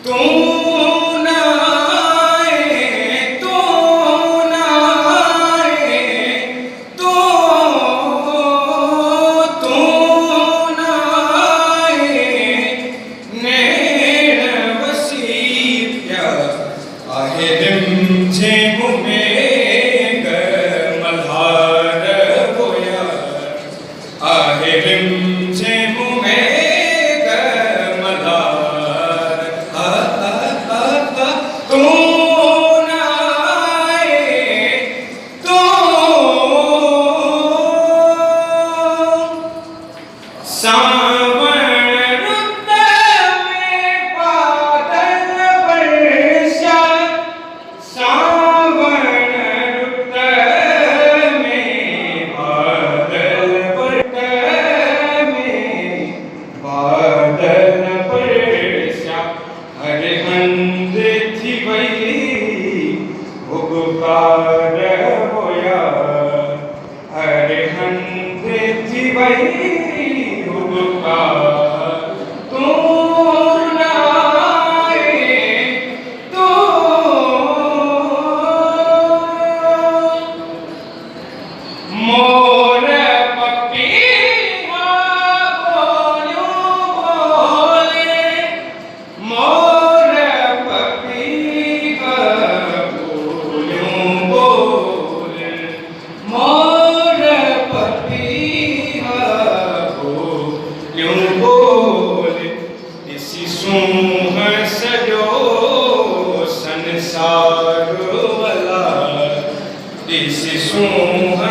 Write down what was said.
तू ना आए, तू ना आए, तू ना आए, नैन वसीर क्या आहे रिमझिम में मल्हार होया, आहे रिमझिम में मल्हार। तू ना आए, तू सावन रुत में बादल बरसा, सावन रुत में बादल बादल बरसा, हर हंद थी वही उपकार होया, हर हंद थी वही उपकार। तू ना आए, तू मोर पपीहा बोलूं बोले, मोर पपीहा बोलूं बोले, मोर पपीहा बोलूं बोले। इसी सूह सजो संसार वाला, इसी सूह